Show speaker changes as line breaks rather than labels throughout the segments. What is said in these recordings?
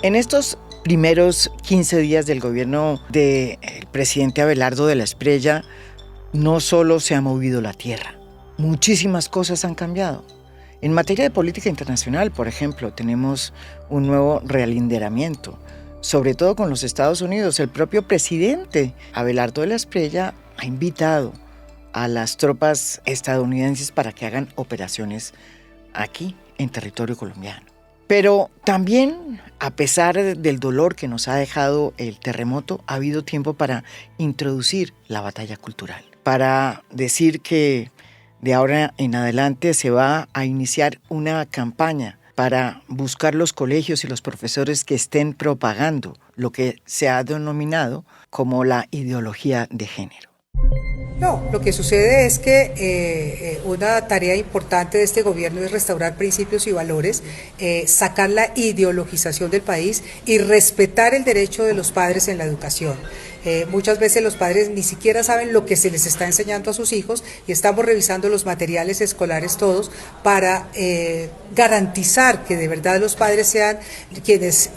En estos primeros 15 días del gobierno del presidente Abelardo de la Espriella, no solo se ha movido la tierra, muchísimas cosas han cambiado. En materia de política internacional, por ejemplo, tenemos un nuevo realinderamiento, sobre todo con los Estados Unidos. El propio presidente Abelardo de la Espriella ha invitado a las tropas estadounidenses para que hagan operaciones aquí, en territorio colombiano. Pero también, a pesar del dolor que nos ha dejado el terremoto, ha habido tiempo para introducir la batalla cultural, para decir que de ahora en adelante se va a iniciar una campaña para buscar los colegios y los profesores que estén propagando lo que se ha denominado como la ideología de género.
No, lo que sucede es que una tarea importante de este gobierno es restaurar principios y valores, sacar la ideologización del país y respetar el derecho de los padres en la educación. Muchas veces los padres ni siquiera saben lo que se les está enseñando a sus hijos y estamos revisando los materiales escolares todos para garantizar que de verdad los padres sean quienes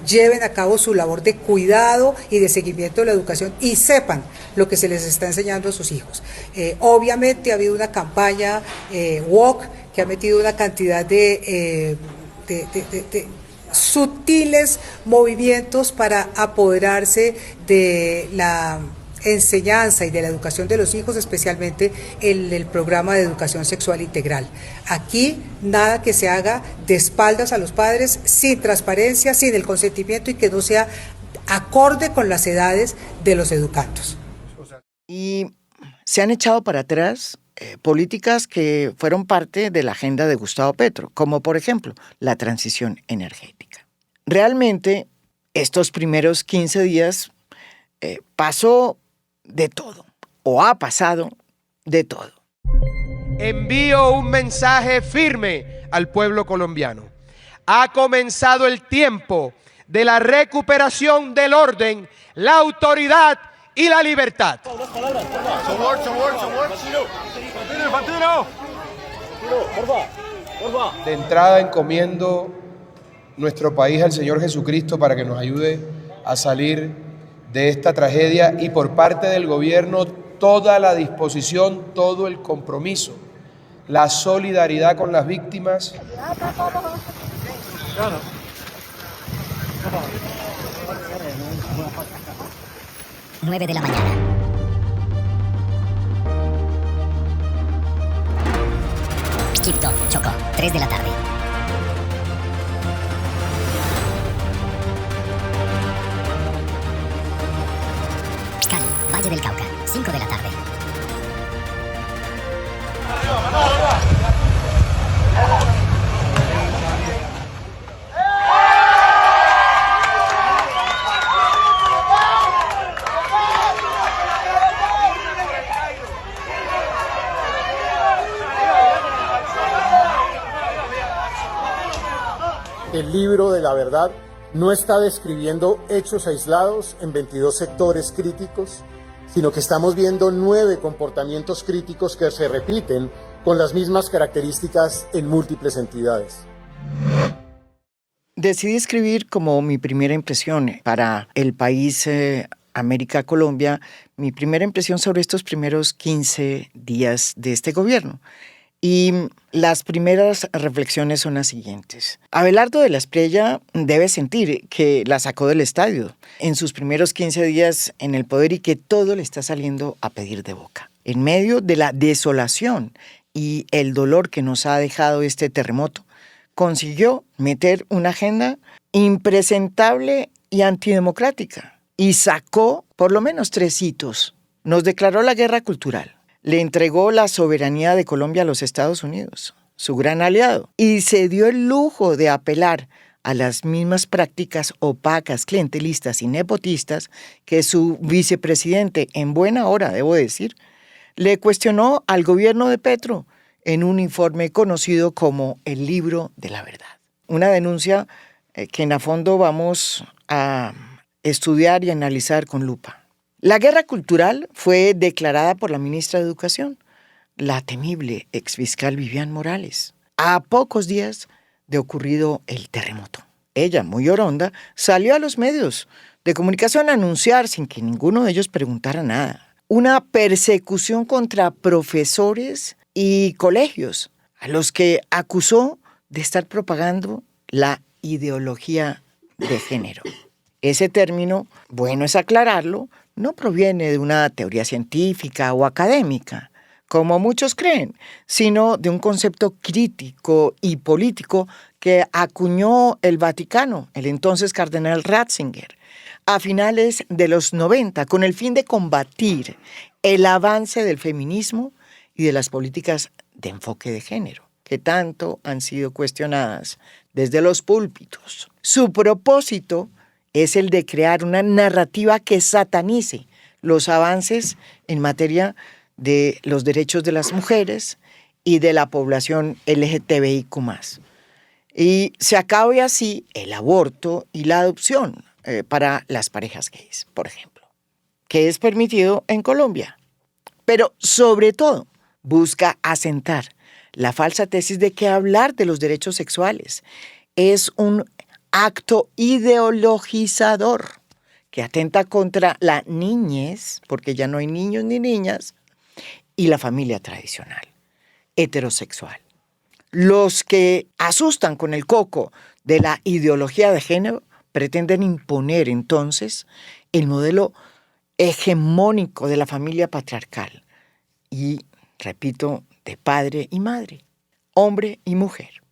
lleven a cabo su labor de cuidado y de seguimiento de la educación y sepan lo que se les está enseñando a sus hijos. Obviamente ha habido una campaña woke que ha metido una cantidad de sutiles movimientos para apoderarse de la enseñanza y de la educación de los hijos, especialmente el programa de educación sexual integral. Aquí nada que se haga de espaldas a los padres, sin transparencia, sin el consentimiento y que no sea acorde con las edades de los educandos.
Y se han echado para atrás políticas que fueron parte de la agenda de Gustavo Petro, como por ejemplo la transición energética. Realmente, estos primeros 15 días pasó de todo, o ha pasado de todo.
Envío un mensaje firme al pueblo colombiano. Ha comenzado el tiempo de la recuperación del orden, la autoridad y la libertad.
De entrada encomiendo nuestro país al Señor Jesucristo para que nos ayude a salir de esta tragedia y por parte del gobierno toda la disposición, todo el compromiso, la solidaridad con las víctimas.
9 de la mañana. Quibdó, Chocó, 3 de la tarde. Cali, Valle del Cauca, 5 de la tarde.
El libro de la verdad no está describiendo hechos aislados en 22 sectores críticos, sino que estamos viendo 9 comportamientos críticos que se repiten con las mismas características en múltiples entidades.
Decidí escribir como mi primera impresión para el país América Colombia, mi primera impresión sobre estos primeros 15 días de este gobierno. Y las primeras reflexiones son las siguientes. Abelardo de la Espriella debe sentir que la sacó del estadio en sus primeros 15 días en el poder y que todo le está saliendo a pedir de boca. En medio de la desolación y el dolor que nos ha dejado este terremoto, consiguió meter una agenda impresentable y antidemocrática y sacó por lo menos 3 hitos. Nos declaró la guerra cultural. Le entregó la soberanía de Colombia a los Estados Unidos, su gran aliado, y se dio el lujo de apelar a las mismas prácticas opacas, clientelistas y nepotistas que su vicepresidente, en buena hora, debo decir, le cuestionó al gobierno de Petro en un informe conocido como el Libro de la Verdad. Una denuncia que en a fondo vamos a estudiar y analizar con lupa. La guerra cultural fue declarada por la ministra de Educación, la temible exfiscal Vivian Morales, a pocos días de ocurrido el terremoto. ella, muy oronda, salió a los medios de comunicación a anunciar, sin que ninguno de ellos preguntara nada, una persecución contra profesores y colegios, a los que acusó de estar propagando la ideología de género. Ese término, bueno es aclararlo, no proviene de una teoría científica o académica, como muchos creen, sino de un concepto crítico y político que acuñó el Vaticano, el entonces cardenal Ratzinger, a finales de los 90, con el fin de combatir el avance del feminismo y de las políticas de enfoque de género, que tanto han sido cuestionadas desde los púlpitos. Su propósito es el de crear una narrativa que satanice los avances en materia de los derechos de las mujeres y de la población LGTBIQ+. Y se acabe así el aborto y la adopción para las parejas gays, por ejemplo, que es permitido en Colombia. Pero sobre todo busca asentar la falsa tesis de que hablar de los derechos sexuales es un acto ideologizador que atenta contra la niñez, porque ya no hay niños ni niñas, y la familia tradicional, heterosexual. Los que asustan con el coco de la ideología de género pretenden imponer entonces el modelo hegemónico de la familia patriarcal y, repito, de padre y madre, hombre y mujer.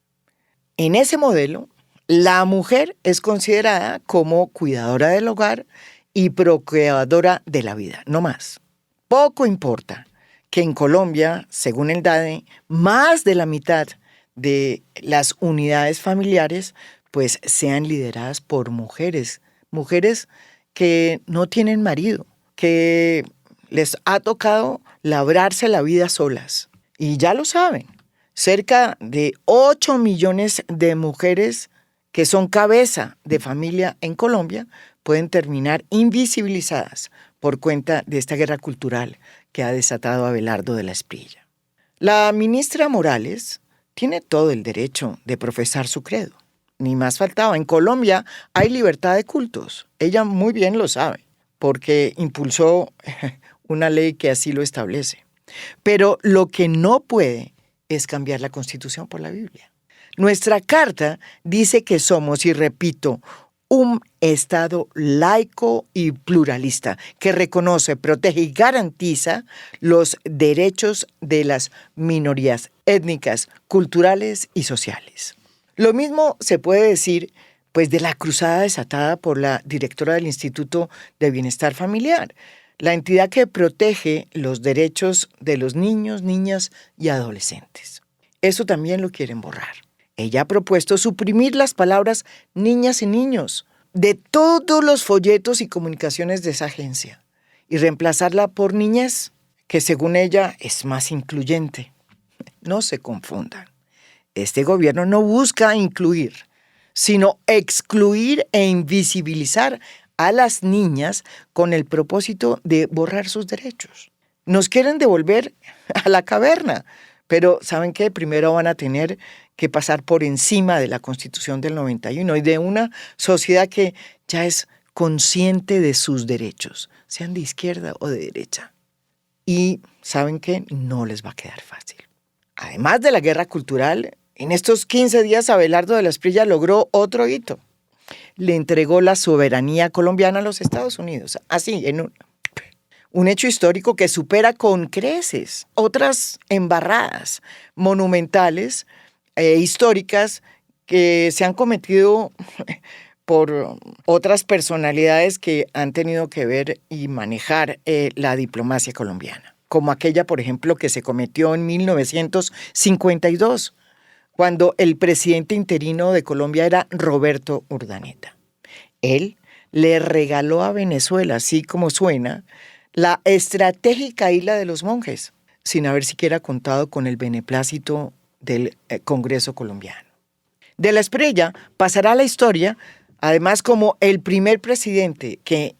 En ese modelo, la mujer es considerada como cuidadora del hogar y procreadora de la vida, no más. Poco importa que en Colombia, según el DANE, más de la mitad de las unidades familiares pues sean lideradas por mujeres, mujeres que no tienen marido, que les ha tocado labrarse la vida solas. Y ya lo saben, cerca de 8 millones de mujeres que son cabeza de familia en Colombia pueden terminar invisibilizadas por cuenta de esta guerra cultural que ha desatado Abelardo de la Espriella. La ministra Morales tiene todo el derecho de profesar su credo. Ni más faltaba. En Colombia hay libertad de cultos. Ella muy bien lo sabe, porque impulsó una ley que así lo establece. Pero lo que no puede es cambiar la Constitución por la Biblia. Nuestra Carta dice que somos, y repito, un Estado laico y pluralista que reconoce, protege y garantiza los derechos de las minorías étnicas, culturales y sociales. Lo mismo se puede decir pues, de la cruzada desatada por la directora del Instituto de Bienestar Familiar, la entidad que protege los derechos de los niños, niñas y adolescentes. Eso también lo quieren borrar. Ella ha propuesto suprimir las palabras niñas y niños de todos los folletos y comunicaciones de esa agencia y reemplazarla por niñez, que según ella es más incluyente. No se confundan. Este gobierno no busca incluir, sino excluir e invisibilizar a las niñas con el propósito de borrar sus derechos. Nos quieren devolver a la caverna, pero ¿saben qué? Primero van a tener que pasar por encima de la Constitución del 91 y de una sociedad que ya es consciente de sus derechos, sean de izquierda o de derecha. Y ¿saben qué? No les va a quedar fácil. Además de la guerra cultural, en estos 15 días Abelardo de la Espriella logró otro hito. Le entregó la soberanía colombiana a los Estados Unidos, así, en un hecho histórico que supera con creces otras embarradas monumentales históricas que se han cometido por otras personalidades que han tenido que ver y manejar la diplomacia colombiana, como aquella, por ejemplo, que se cometió en 1952, cuando el presidente interino de Colombia era Roberto Urdaneta. Él le regaló a Venezuela, así como suena, la estratégica Isla de los Monjes, sin haber siquiera contado con el beneplácito del Congreso colombiano. De la Espriella pasará a la historia, además, como el primer presidente que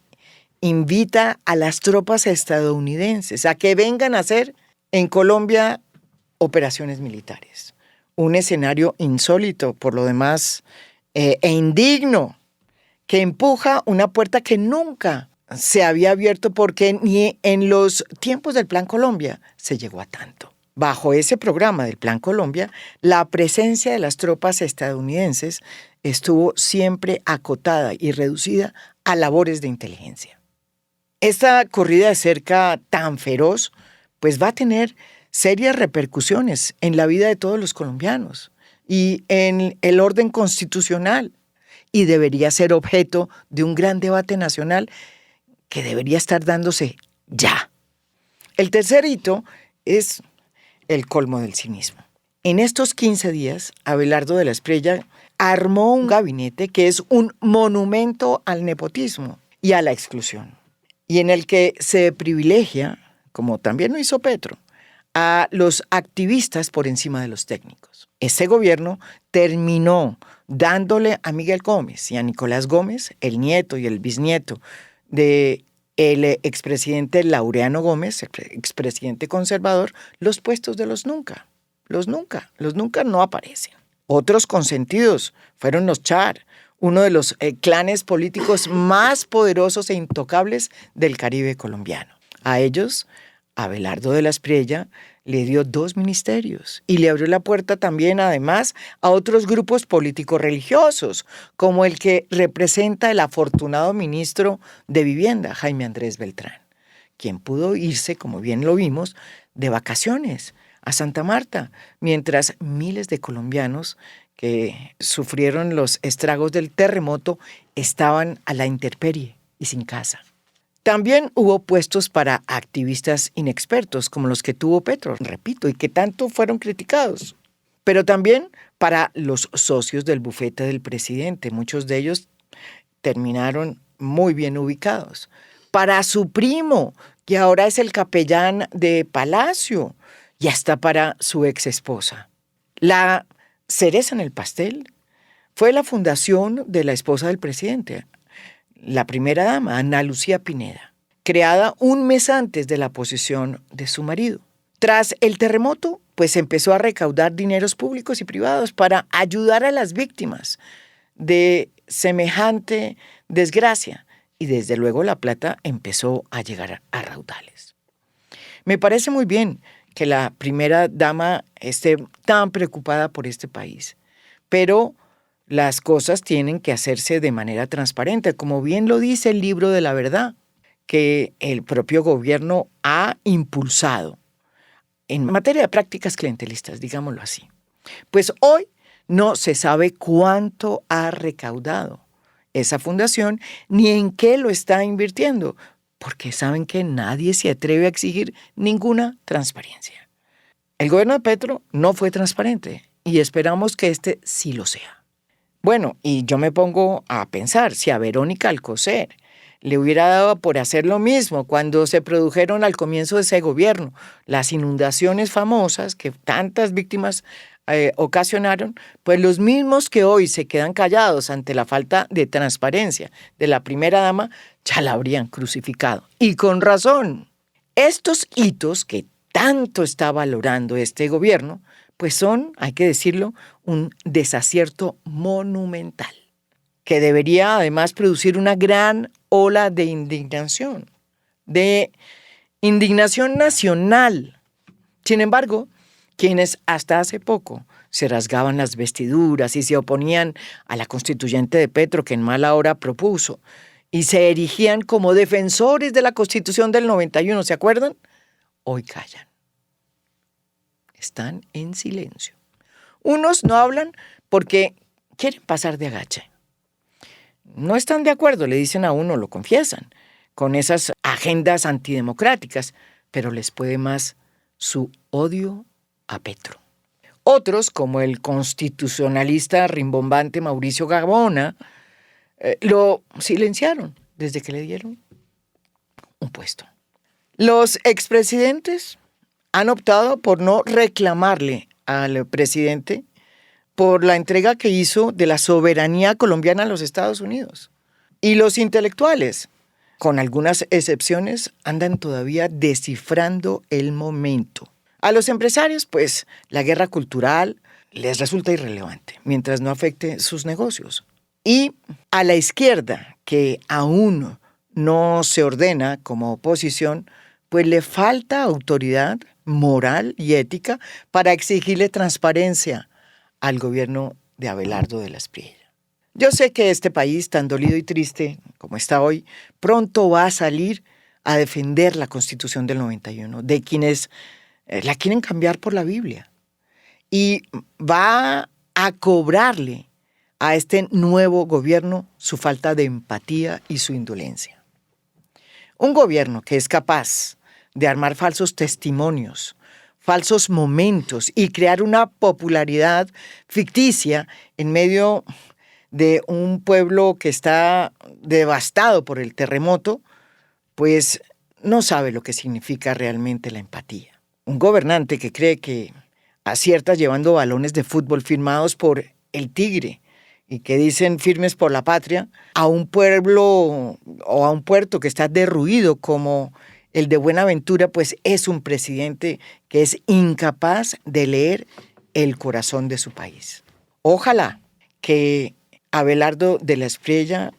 invita a las tropas estadounidenses a que vengan a hacer en Colombia operaciones militares. Un escenario insólito, por lo demás, e indigno, que empuja una puerta que nunca se había abierto porque ni en los tiempos del Plan Colombia se llegó a tanto. Bajo ese programa del Plan Colombia, la presencia de las tropas estadounidenses estuvo siempre acotada y reducida a labores de inteligencia. Esta corrida de cerca tan feroz, pues va a tener serias repercusiones en la vida de todos los colombianos y en el orden constitucional, y debería ser objeto de un gran debate nacional que debería estar dándose ya. El tercer hito es el colmo del cinismo. En estos 15 días, Abelardo de la Espriella armó un gabinete que es un monumento al nepotismo y a la exclusión, y en el que se privilegia, como también lo hizo Petro, a los activistas por encima de los técnicos. Este gobierno terminó dándole a Miguel Gómez y a Nicolás Gómez, el nieto y el bisnieto de el expresidente Laureano Gómez, el expresidente conservador, los puestos de los nunca. Los nunca no aparecen. Otros consentidos fueron los Char, uno de los clanes políticos más poderosos e intocables del Caribe colombiano. A ellos, Abelardo de la Espriella le dio 2 ministerios y le abrió la puerta también, además, a otros grupos políticos religiosos, como el que representa el afortunado ministro de Vivienda, Jaime Andrés Beltrán, quien pudo irse, como bien lo vimos, de vacaciones a Santa Marta, mientras miles de colombianos que sufrieron los estragos del terremoto estaban a la intemperie y sin casa. También hubo puestos para activistas inexpertos, como los que tuvo Petro, repito, y que tanto fueron criticados. Pero también para los socios del bufete del presidente, muchos de ellos terminaron muy bien ubicados. Para su primo, que ahora es el capellán de Palacio, y hasta para su ex esposa. La cereza en el pastel fue la fundación de la esposa del presidente, la primera dama, Ana Lucía Pineda, creada un mes antes de la posesión de su marido. Tras el terremoto, pues empezó a recaudar dineros públicos y privados para ayudar a las víctimas de semejante desgracia, y desde luego la plata empezó a llegar a raudales. Me parece muy bien que la primera dama esté tan preocupada por este país, pero las cosas tienen que hacerse de manera transparente, como bien lo dice el libro de la verdad, que el propio gobierno ha impulsado en materia de prácticas clientelistas, digámoslo así. Pues hoy no se sabe cuánto ha recaudado esa fundación ni en qué lo está invirtiendo, porque saben que nadie se atreve a exigir ninguna transparencia. El gobierno de Petro no fue transparente y esperamos que este sí lo sea. Bueno, y yo me pongo a pensar, si a Verónica Alcocer le hubiera dado por hacer lo mismo cuando se produjeron al comienzo de ese gobierno las inundaciones famosas que tantas víctimas ocasionaron, pues los mismos que hoy se quedan callados ante la falta de transparencia de la primera dama ya la habrían crucificado. Y con razón. Estos hitos que tanto está valorando este gobierno, pues son, hay que decirlo, un desacierto monumental, que debería además producir una gran ola de indignación nacional. Sin embargo, quienes hasta hace poco se rasgaban las vestiduras y se oponían a la constituyente de Petro que en mala hora propuso y se erigían como defensores de la Constitución del 91, ¿se acuerdan? Hoy callan. Están en silencio. Unos no hablan porque quieren pasar de agache. No están de acuerdo, le dicen a uno, lo confiesan, con esas agendas antidemocráticas, pero les puede más su odio a Petro. Otros, como el constitucionalista rimbombante Mauricio Gaona, lo silenciaron desde que le dieron un puesto. Los expresidentes han optado por no reclamarle al presidente por la entrega que hizo de la soberanía colombiana a los Estados Unidos. Y los intelectuales, con algunas excepciones, andan todavía descifrando el momento. A los empresarios, pues, la guerra cultural les resulta irrelevante mientras no afecte sus negocios. Y a la izquierda, que aún no se ordena como oposición, pues le falta autoridad moral y ética para exigirle transparencia al gobierno de Abelardo de la Espriella. Yo sé que este país, tan dolido y triste como está hoy, pronto va a salir a defender la Constitución del 91, de quienes la quieren cambiar por la Biblia. Y va a cobrarle a este nuevo gobierno su falta de empatía y su indolencia. Un gobierno que es capaz de armar falsos testimonios, falsos momentos y crear una popularidad ficticia en medio de un pueblo que está devastado por el terremoto, pues no sabe lo que significa realmente la empatía. Un gobernante que cree que acierta llevando balones de fútbol firmados por el Tigre y que dicen firmes por la patria a un pueblo o a un puerto que está derruido como el de Buenaventura, pues es un presidente que es incapaz de leer el corazón de su país. Ojalá que Abelardo de la Espriella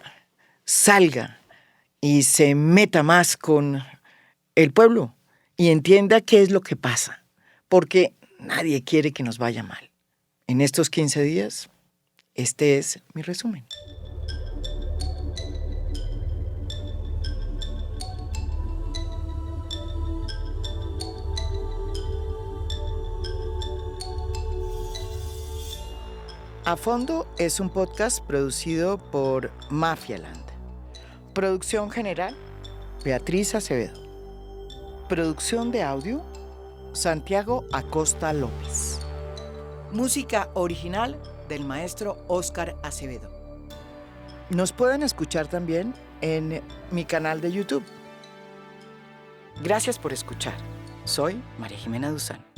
salga y se meta más con el pueblo y entienda qué es lo que pasa, porque nadie quiere que nos vaya mal. En estos 15 días, este es mi resumen. A Fondo es un podcast producido por Mafialand. Producción general, Beatriz Acevedo. Producción de audio, Santiago Acosta López. Música original del maestro Óscar Acevedo. Nos pueden escuchar también en mi canal de YouTube. Gracias por escuchar. Soy María Jimena Duzán.